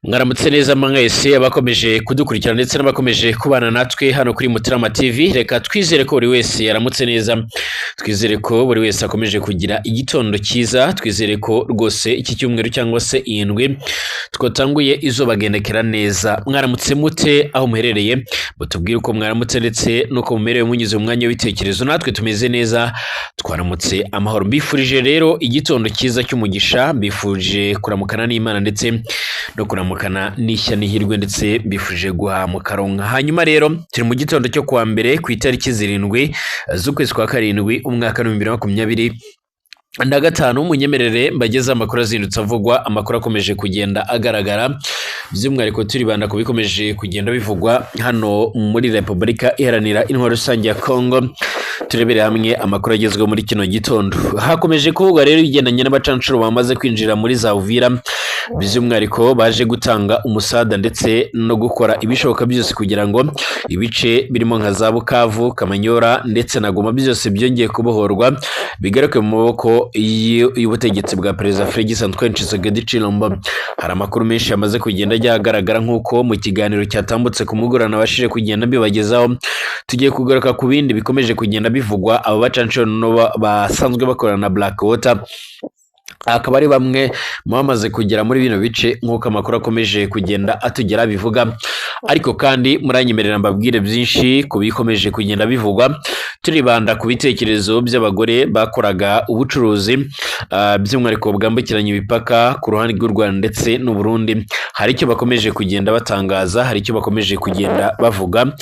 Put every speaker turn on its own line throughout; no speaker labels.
Mwaramutse neza mwese abakomeje kudukurikira ndetse n'abakomeje kubana natwe hano kuri Mutarama TV. Reka twizere ko buri wese yaramutse neza, twizere ko buri wese akomeje kugira igitondo cyiza, twizere ko rwose iki cyumweru cyangwa se indwi twatanguye izo bagendekera neza. Mwaramutse mute aho muherereye, mutubwire uko mwaramutse ndetse nuko mumerewe munyuze mu mwanya w'ibitekerezo. Natwe tumeze neza, twaramutse amahoro. Mbifurije rero igitondo cyiza cy'umugisha, mbifurije kuramukana n'Imana ndetse no kuramukana n'ishya n'ihirwe, ndetse mbifurije guhamuka ronka. Hanyuma rero turi mu gitondo cyo kuwa mbere ku itariki 7 z'ukwezi kwa karindwi umwaka wa 2025. Munyemerere mbageze amakuru azindutse avugwa, amakuru akomeje kugenda agaragara, by'umwihariko turibanda ku bikomeje kugenda bivugwa hano muri Repubulika Iharanira Intwaro Rusange ya Kongo. Turebere hamwe amakuru agezweho muri kino gitondo. Hakomeje kuvugwa rero igendanye n'abacancuro bamaze kwinjira muri za Uvira, by'umwihariko baje gutanga umusada ndetse no gukora ibishoboka byose kugira ngo ibice birimo nka za Bukavu, Kamanyora ndetse na Goma byose byongeye kubohorwa bigaruke mu maboko y'ubutegetsi bwa Perezida Félix Antoine Tshisekedi Tshilombo. Hari amakuru menshi yamaze kugenda ajya agaragara, nk'uko mu kiganiro cyatambutse ku mugoroba nabashije kugenda bibagezaho. Tugiye kugaruka ku bindi bikomeje kugenda bivugwa, aba bacancuro basanzwe bakorana na Blackwater akaba ari bamwe bamaze kugera muri bino bice, nk'uko amakuru akomeje kugenda atugera bivuga. Ariko kandi muranyemerera mbabwire byinshi ku bikomeje kugenda bivugwa, turibanda ku bitekerezo by'abagore bakoraga ubucuruzi by'umwihariko bwambukiranya imipaka ku ruhande rw'u Rwanda ndetse n'u Burundi. Hari icyo bakomeje kugenda batangaza, hari icyo bakomeje kugenda bavuga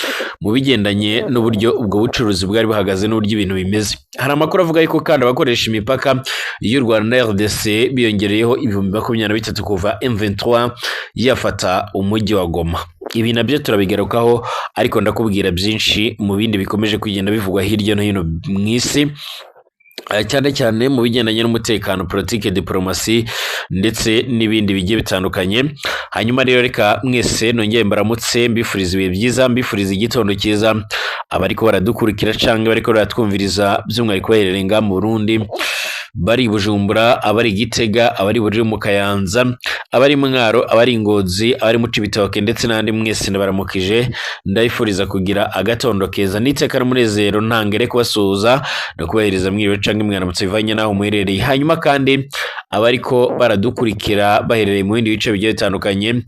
mu bigendanye n'uburyo ubwo bucuruzi bwari buhagaze n'uburyo ibintu bimeze. Hari amakuru avuga yuko kandi abakoresha imipaka y'u Rwanda na RDC biyongereyeho 23,000 kuva M23 yafata umujyi wa Goma. Ibi nabyo turabigarukaho, ariko ndakubwira byinshi mu bindi bikomeje kugenda bivugwa hirya no hino mu isi, cyane cyane mu bigendanye n'umutekano, politike, diplomasi ndetse n'ibindi bigiye bitandukanye. Hanyuma rero reka mwese nongeye mbaramutse, mbifuriza ibihe byiza, mbifuriza igitondo cyiza abariko baradukurikira cyangwa bariko baratwumviriza, by'umwihariko baherereye nga mu Burundi, bari Bujumbura, abari Gitega, abari Bururi mu Kayanza, abari Mwaro, abari Ngozi, abari mu Cibitoke ndetse n'andi mwese ndabaramukije, ndabifuriza kugira agatondo keza n'iteka n'umunezero ntangere kubasuhuza no kubahereza mwiriwe canke mwaramutse bivanye naho muherereye. Hanyuma kandi abariko baradukurikira baherereye mu bindi bice bigiye bitandukanye,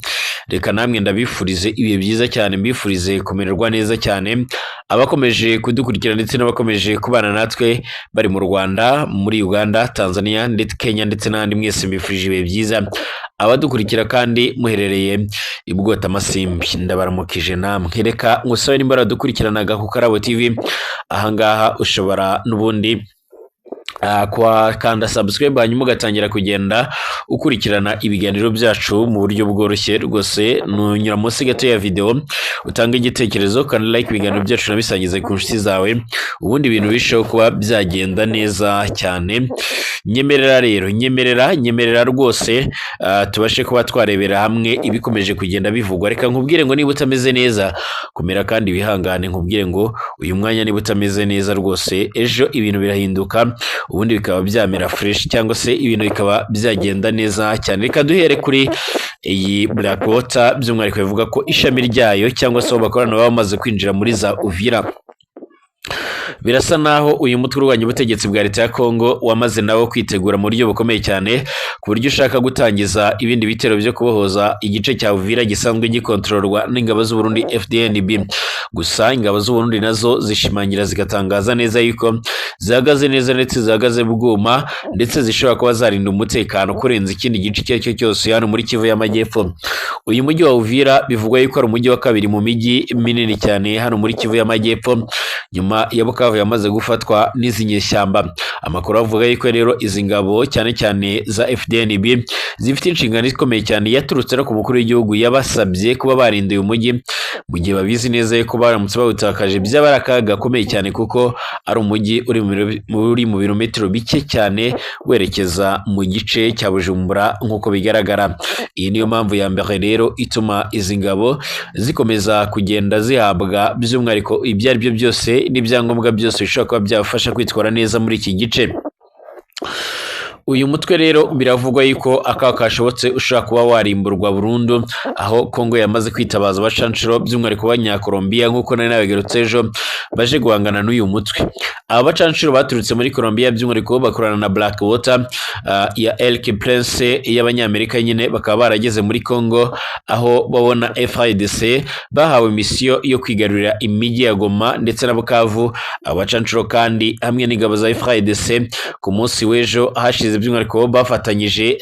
reka namwe ndabifurize ibihe byiza cyane, mbifurize kumererwa neza cyane. Abakomeje kudukurikira ndetse n'abakomeje kubana natwe bari mu Rwanda, muri Uganda, Tanzania ndetse Kenya ndetse n'andi mwese mbifurije ibihe byiza. Abadukurikira kandi muherereye i Bwota Masimbi ndabaramukije namwe. Reka ngusabe nimba baradukurikiranaga ku Karabo TV, ahangaha ushobora n'ubundi kwa kanda subscribe, hanyuma ugatangira kugenda ukurikirana ibiganiro byacu mu buryo bworoshye rwose. Nunyura munsi gato ya video utanga igitekerezo kandi like ibiganiro byacu nabisangize ku nshuti zawe, ubundi ibintu bishoho kuba byagenda neza cyane. Nyemerera rero, nyemerera rwose tubashe kuba twarebera hamwe ibikomeje kugenda bivugwa. Reka nkubwire ngo niba utameze neza kumera kandi wihangane, nkubwire ngo uyu mwanya niba utameze neza rwose, ejo ibintu birahinduka, ubundi bikaba byamera fresh cyangwa se ibintu bikaba byagenda neza cyane. Reka duhere kuri iyi Blackwater, by'umwihariko bivuga ko ishami ryayo cyangwa se aho bakorana baba bamaze kwinjira muri za Uvira. Birasa naho uyu mutwe urwanya ubutegetsi bwa leta ya Kongo wamaze nawo kwitegura mu buryo bukomeye cyane, ku buryo ushaka gutangiza ibindi bitero byo kubohoza igice cya Uvira gisanzwe gikontororwa n'ingabo z'u Burundi FDNB. Gusa ingabo z'u Burundi nazo zishimangira zigatangaza neza yuko zihagaze neza ndetse zihagaze bwuma, ndetse zishobora kuba zarinda umutekano kurenza ikindi gice icyo aricyo cyose hano muri Kivu y'Amajyepfo. Uyu mujyi wa Uvira bivugwa yuko ari umujyi wa kabiri mu mijyi minini cyane hano muri Kivu y'Amajyepfo, nyuma ya Bukavu yamaze gufatwa n'izi nyeshyamba. Amakuru avuga yuko rero izi ngabo cyane cyane za FDNB zifite inshingano ikomeye cyane, yaturutse no ku mukuru w'igihugu yabasabye kuba barindiye umujyi, mu gihe babizi neza yuko baramutse bawutakaje byaba ari akaga gakomeye cyane, kuko ari umujyi uri mu birometero bike cyane werekeza mu gice cya Bujumbura nk'uko bigaragara. Iyi niyo mpamvu ya mbere rero ituma izi ngabo zikomeza kugenda zihabwa by'umwihariko ibyo ari byo byose n'ibyangombwa byose bishobora kuba byabafasha kwitwara neza muri iki gice. uyu mutwe rero biravugwa yuko aka kashobotse ushobora kuba warimburwa burundu, aho Kongo yamaze kwitabaza abacanshuro by'umwihariko b'Abanyakolombia nk'uko nari nabigarutse ejo baje guhangana n'uyu mutwe. Aba bacanshuro baturutse muri Colombia by'umwihariko bakorana na Blackwater ya Elk Prince y'Abanyamerika nyine, bakaba barageze muri Kongo aho babona FARDC bahawe misiyo yo kwigarurira imijyi ya Goma ndetse na Bukavu. Abacanshuro kandi hamwe n'ingabo za FARDC ku munsi w'ejo hashize by'umwihariko bafatanyije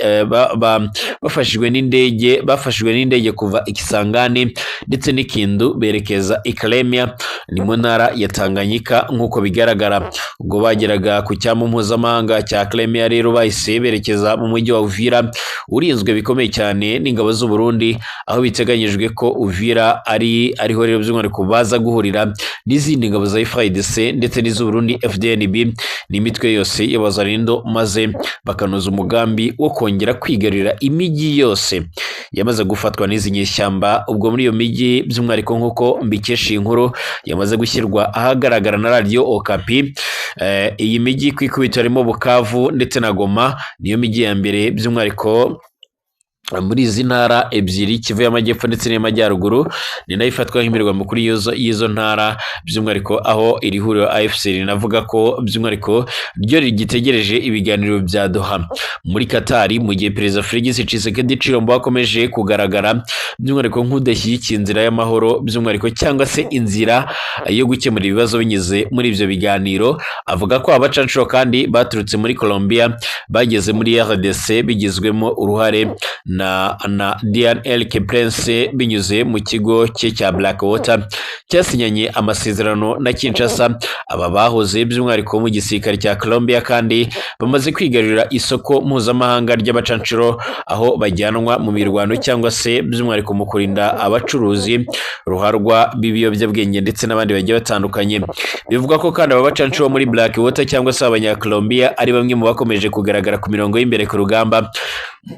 bafashijwe n'indege kuva Ikisangani ndetse n'Ikindu berekeza Ikaremia ni mu ntara ya Tanganyika nk'uko bigaragara. Ubwo bageraga ku cyambu mpuzamahanga cya Karemia rero bahise berekeza mu mujyi wa Uvira urinzwe bikomeye cyane n'ingabo z'u Burundi, aho biteganyijwe ko Uvira ariho rero by'umwihariko baza guhurira n'izindi ngabo za FARDC ndetse n'iz'u Burundi FDNB n'imitwe yose y'abazarindo, maze bakanoza umugambi wo kongera kwigarurira imijyi yose yamaze gufatwa n'izi nyeshyamba. Ubwo muri iyo mijyi by'umwihariko nk'uko mbikesha inkuru yamaze gushyirwa ahagaragara na Radio Okapi, iyi mijyi ku ikubitiro harimo Bukavu ndetse na Goma, niyo mijyi ya mbere by'umwihariko muri izi ntara ebyiri, Kivu y'Amajyepfo ndetse n'Amajyaruguru, ni nayo ifatwa nk'imirwa mikuru y'izo ntara by'umwihariko, aho iri huriro AFC rinavuga ko by'umwihariko ryo rigitegereje ibiganiro bya Doha muri Qatar, mu gihe Perezida Félix Tshisekedi Tshilombo akomeje kugaragara by'umwihariko nk'udashyigikiye inzira y'amahoro by'umwihariko cyangwa se inzira yo gukemura ibibazo binyuze muri ibyo biganiro. Avuga ko abacanshuro kandi baturutse muri Colombia bageze muri RDC bigizwemo uruhare na Diane Elke Prince binyuze mu kigo cye cya Blackwater cyasinyanye amasezerano na Kinshasa. Aba bahoze by'umwihariko mu gisirikare cya Colombia kandi bamaze kwigarurira isoko mpuzamahanga ry'abacanshuro, aho bajyanwa mu mirwano cyangwa se by'umwihariko mu kurinda abacuruzi ruharwa b'ibiyobyabwenge ndetse n'abandi bagiye batandukanye. Bivuga ko kandi aba bacanshuro muri Blackwater cyangwa se Abanyakolombia ari bamwe mu bakomeje kugaragara ku mirongo y'imbere ku rugamba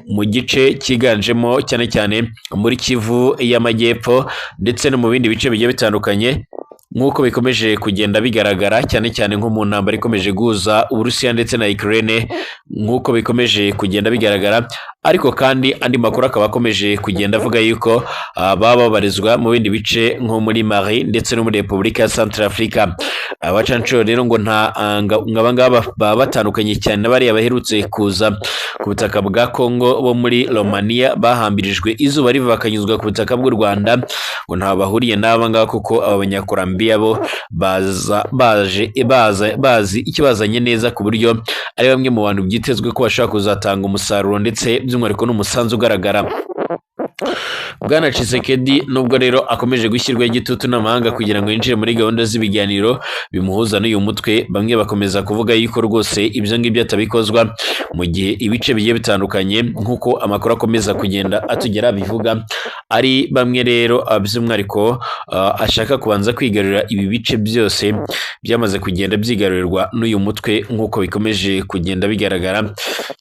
mu gice cyiganjemo cyane cyane muri Kivu y'Amajyepfo ndetse no mu bindi bice bigiye bitandukanye, nk'uko bikomeje kugenda bigaragara cyane cyane nko mu ntambara ikomeje guhuza Uburusiya ndetse na Ukraine nk'uko bikomeje kugenda bigaragara. Ariko kandi andi makuru akaba akomeje kugenda avuga yuko baba babarizwa mu bindi bice nko muri Mali ndetse no muri Repubulika ya Centrafrica. Abacanshuro rero ngo ngaba baba batandukanye cyane n'abariya baherutse kuza ku butaka bwa Kongo bo muri Romania bahambirijwe izuba riva bakanyuzwa ku butaka bw'u Rwanda, ngo nta bahuriye n'aba ngaba kuko aba Banyakolombiya bo bazi ikibazanye neza, ku buryo ari bamwe mu bantu byitezwe ko bashaka kuzatanga umusaruro ndetse by'umwihariko n'umusanzu ugaragara. Bwana Tshisekedi nubwo rero akomeje gushyirwaho igitutu n'amahanga kugira ngo yinjire muri gahunda z'ibiganiro bimuhuza n'uyu mutwe, bamwe bakomeza kuvuga yuko rwose ibyo ngibyo atabikozwa, mu gihe ibice bigiye bitandukanye nk'uko amakuru akomeza kugenda atugera bivuga, ari bamwe rero by'umwihariko ashaka kubanza kwigarurira ibi bice byose byamaze kugenda byigarurirwa n'uyu mutwe nk'uko bikomeje kugenda bigaragara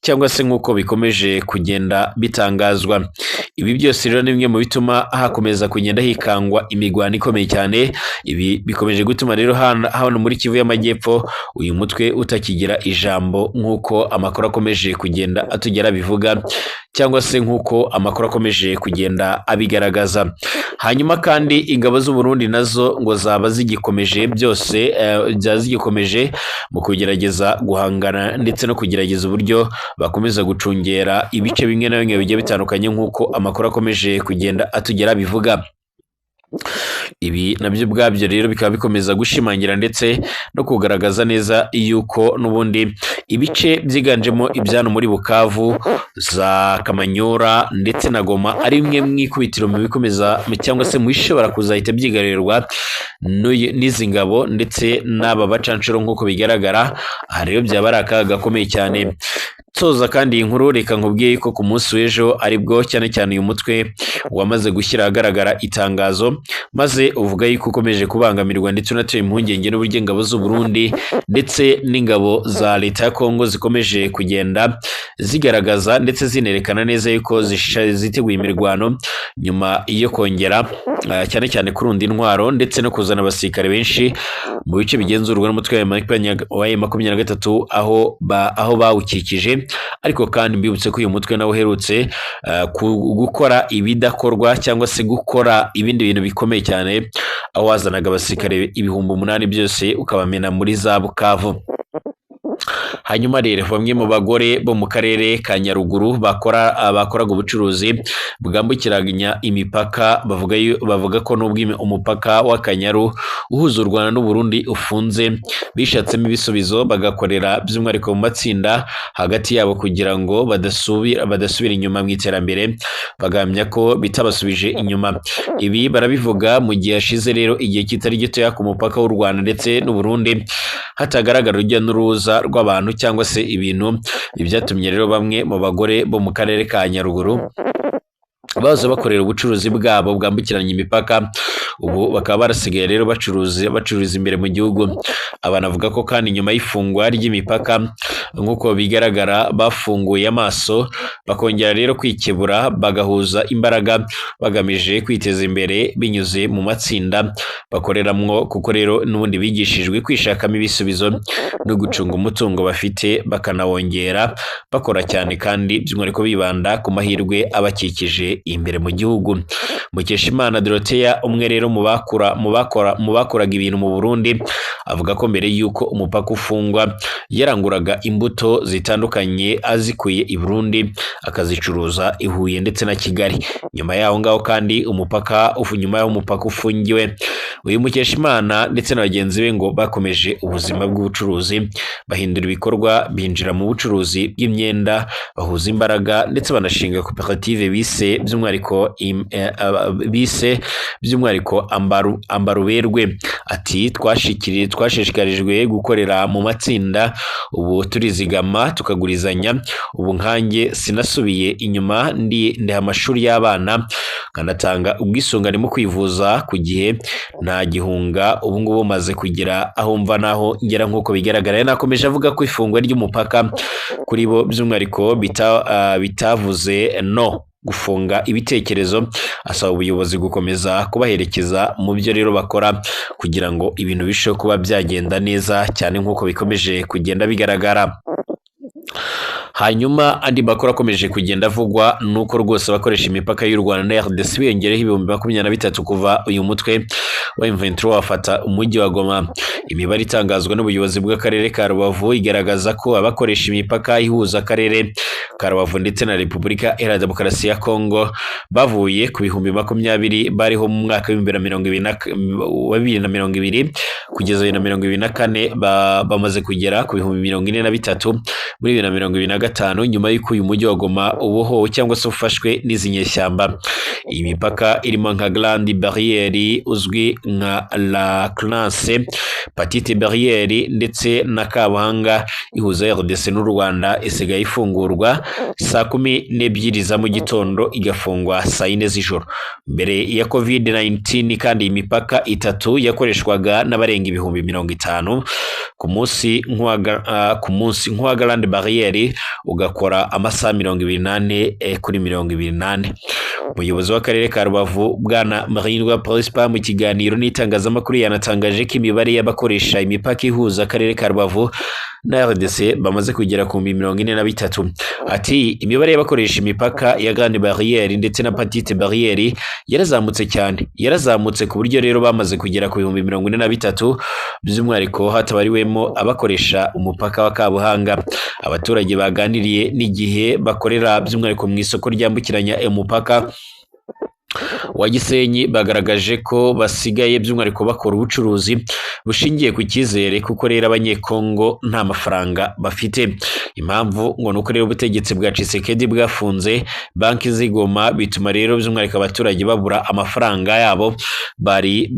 cyangwa se nk'uko bikomeje kugenda bitangazwa. Ibi byose rero ni bimwe mu bituma hakomeza kugenda hikangwa imigwano ikomeye cyane. Ibi bikomeje gutuma rero hano muri Kivu y'Amajyepfo uyu mutwe utakigira ijambo nk'uko amakuru akomeje kugenda atugera bivuga, cyangwa se nk'uko amakuru akomeje kugenda abigaragaza. Hanyuma kandi ingabo z'u Burundi nazo ngo zaba zigikomeje byose zigikomeje mu kugerageza guhangana ndetse no kugerageza uburyo bakomeza gucungera ibice bimwe na bimwe bigiye bitandukanye nk'uko amakuru akomeje kugenda atugera bivuga. Ibi nabyo ubwabyo rero bikaba bikomeza gushimangira ndetse no kugaragaza neza yuko n'ubundi ibice byiganjemo ibyano muri Bukavu, za Kamanyora ndetse na Goma ari bimwe mu ikubitiro mu bikomeza cyangwa se mu bishobora kuzahita byigarurirwa n'izi ngabo ndetse n'aba bacanshuro nk'uko bigaragara. Aha rero byaba ari akaga gakomeye cyane. Soza kandi inkuru reka nkubwiye ko ku munsi w'ejo aribwo cyane cyane uyu mutwe wamaze gushyira ahagaragara itangazo, maze uvuga yuko ukomeje kubangamirwa ndetse unateye impungenge n'uburyo ingabo z'u Burundi ndetse n'ingabo za leta ya Kongo zikomeje kugenda zigaragaza ndetse zinerekana neza yuko ziteguye imirwano nyuma iyo kongera cyane cyane kurunda intwaro ndetse no kuzana abasirikare benshi mu bice bigenzurwa n'umutwe wa M23 aho bawukikije. Ariko kandi mbibutse ko uyu mutwe nawe uherutse gukora ibidakorwa cyangwa se gukora ibindi bintu bikomeye cyane, aho wazanaga abasirikare 8,000 byose ukabamena muri za Bukavu. Hanyuma rero bamwe mu bagore bo mu karere ka Nyaruguru bakoraga ubucuruzi bwambukiranya imipaka bavuga ko n'ubwo umupaka w'Akanyaru uhuza u Rwanda n'u Burundi ufunze, bishatsemo ibisubizo bagakorera by'umwihariko mu matsinda hagati yabo kugira ngo badasubira inyuma mu iterambere, bagamya ko bitabasubije inyuma. Ibi barabivuga mu gihe hashize rero igihe kitari gitoya ku mupaka w'u Rwanda ndetse n'u Burundi hatagaragara urujya n'uruza rw'abantu cyangwa se ibintu. Ibyatumye rero bamwe mu bagore bo mu karere ka Nyaruguru baza bakorera ubucuruzi bwabo bwambukiranya imipaka, ubu bakaba barasigaye rero bacururiza imbere mu gihugu. Abanavuga ko kandi nyuma y'ifungwa ry'imipaka nk'uko bigaragara bafunguye amaso bakongera rero kwikebura bagahuza imbaraga bagamije kwiteza imbere binyuze mu matsinda bakoreramwo, kuko rero n'ubundi bigishijwe kwishakamo ibisubizo no gucunga umutungo bafite bakanawongera, bakora cyane kandi by'umwihariko bibanda ku mahirwe abakikije imbere mu gihugu. Mukeshimana Dorothea, umwe rero mu bakoraga ibintu mu Burundi, avuga ko mbere y'uko umupaka ufungwa yaranguraga imbuto zitandukanye azikuye i Burundi akazicuruza i Huye ndetse na Kigali. Nyuma yaho ngaho kandi umupaka ufungiwe, uyu Mukeshimana ndetse na bagenzi be ngo bakomeje ubuzima bw'ubucuruzi, bahindura ibikorwa, binjira mu bucuruzi bw'imyenda, bahuza imbaraga ndetse banashinga koperative bise by'umwihariko Ambaruberwe. Ati twashishikarijwe gukorera mu matsinda, ubu turizigama tukagurizanya, ubu nkanjye sinasubiye inyuma, ndiha amashuri y'abana nkanatanga ubwisungane mu kwivuza ku gihe, nta gihunga, ubu ngubu maze kugira aho mva naho ngera nk'uko bigaragara. Nakomeje avuga ko ifungwa ry'umupaka kuri bo by'umwihariko bitavuze no gufunga ibitekerezo, asaba ubuyobozi gukomeza kubaherekeza mu byo rero bakora kugira ngo ibintu bisheho kuba byagenda neza cyane nk'uko bikomeje kugenda bigaragara. Hanyuma andi makuru akomeje kugenda avugwa nuko rwose abakoresha imipaka y'u Rwanda na RDC biyongereho 23,000 kuva uyu mutwe wa M23 wafata umujyi wa Goma. Imibare itangazwa n'ubuyobozi bw'akarere ka Rubavu igaragaza ko abakoresha imipaka ihuza akarere ka Rubavu ndetse na Repubulika Iharanira Demokarasi ya Kongo bavuye ku 20,000 bariho mu mwaka wa 2020 kugeza 2024 bamaze kugera ku 43,000 muri 2025, nyuma y'uko uyu mujyi wa Goma ubohowe cyangwa se ufashwe n'izi nyeshyamba. Iyi mipaka irimo nka Grande Barriere uzwi nka La Classe, Petite Barriere ndetse na Kabuhanga ihuza RDC n'u Rwanda isigaye ifungurwa saa 12 za mu gitondo igafungwa saa 4 z'ijoro. Mbere ya COVID-19 kandi iyi mipaka itatu yakoreshwaga n'abarenga 50,000 ku munsi nk'uwa Grande Barriere ugakora amasaha 28 kuri 28. Umuyobozi w'akarere ka Rubavu Bwana Marindwa Prosper mu kiganiro n'itangazamakuru yanatangaje ko imibare y'abakoresha imipaka ihuza akarere ka Rubavu na RDC bamaze kugera ku 43. Ati imibare y'abakoresha imipaka ya Grande Barriere ndetse na Petite Barriere yarazamutse cyane, yarazamutse ku buryo rero bamaze kugera ku 43, by'umwihariko hatabariwemo abakoresha umupaka wa Kabuhanga. Abaturage baganiriye n'igihe bakorera by'umwihariko mu isoko ryambukiranya umupaka wa Gisenyi bagaragaje ko basigaye by'umwihariko bakora ubucuruzi bushingiye ku cyizere, kuko rero abanyekongo nta mafaranga bafite. Impamvu ngo nuko rero ubutegetsi bwa Tshisekedi bwafunze banki z'Igoma, bituma rero by'umwihariko abaturage babura amafaranga yabo bari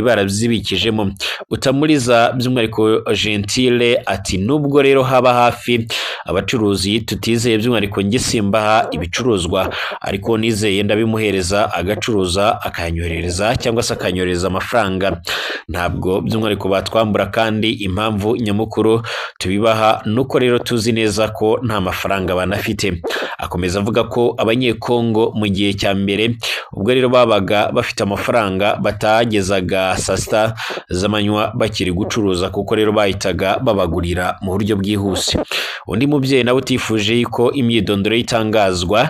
barazibikijemo. Utamuriza by'umwihariko Gentile ati nubwo rero haba hafi abacuruzi tutizeye by'umwihariko ngisimbaha ibicuruzwa, ariko nizeye ndabimuhereza agacuruza akanyohereza cyangwa se akanyohereza amafaranga, ntabwo by'umwihariko batwambura, kandi impamvu nyamukuru tubibaha nuko rero tuzi neza ko nta mafaranga banafite. Akomeza avuga ko abanyekongo mu gihe cya mbere ubwo rero babaga bafite amafaranga batagezaga saa sita z'amanywa bakiri gucuruza, kuko rero bahitaga babagurira mu buryo bwihuse. Undi mubyeyi nawe utifuje ko imyidondoro itangazwa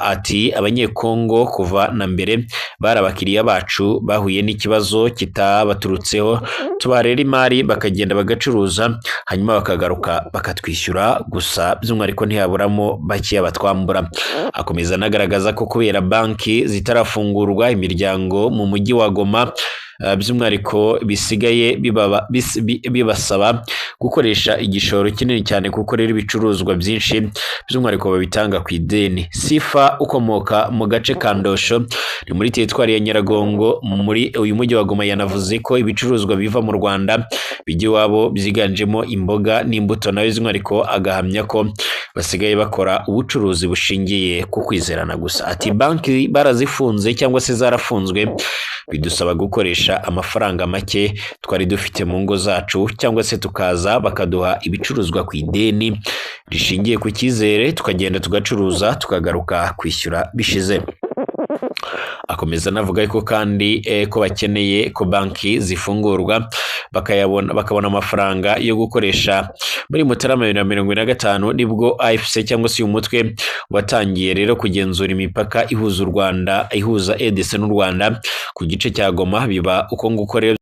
ati abanyekongo kuva na mbere bari abakiriya bacu bahuye n'ikibazo kitabaturutseho, tubaha rero imari bakagenda bagacuruza hanyuma bakagaruka bakatwishyura, gusa by'umwihariko ntiyaburamo bakeya batwambura. Akomeza anagaragaza ko kubera banki zitarafungurwa imiryango mu mujyi wa Goma, by'umwihariko bisigaye bibasaba gukoresha igishoro kinini cyane, kuko rero ibicuruzwa byinshi by'umwihariko babitanga ku ideni. Sifa ukomoka mu gace ka Ndosho ni muri teritwari ya Nyiragongo muri uyu mujyi wa Goma, yanavuze ko ibicuruzwa biva mu Rwanda bijya iwabo byiganjemo imboga n'imbuto, nawe by'umwihariko agahamya ko basigaye bakora ubucuruzi bushingiye ku kwizerana gusa. Ati banki barazifunze cyangwa se zarafunzwe, bidusaba gukoresha amafaranga make twari dufite mu ngo zacu, cyangwa se tukaza bakaduha ibicuruzwa ku ideni rishingiye ku cyizere, tukagenda tugacuruza tukagaruka kwishyura bishize. Akomeza anavuga ko kandi ko bakeneye ko banki zifungurwa bakabona amafaranga yo gukoresha muri Mutarama 2025 nibwo AFC cyangwa se uyu mutwe watangiye rero kugenzura imipaka ihuza u Rwanda, ihuza EDC n'u Rwanda ku gice cya Goma. Biba uko nguko rero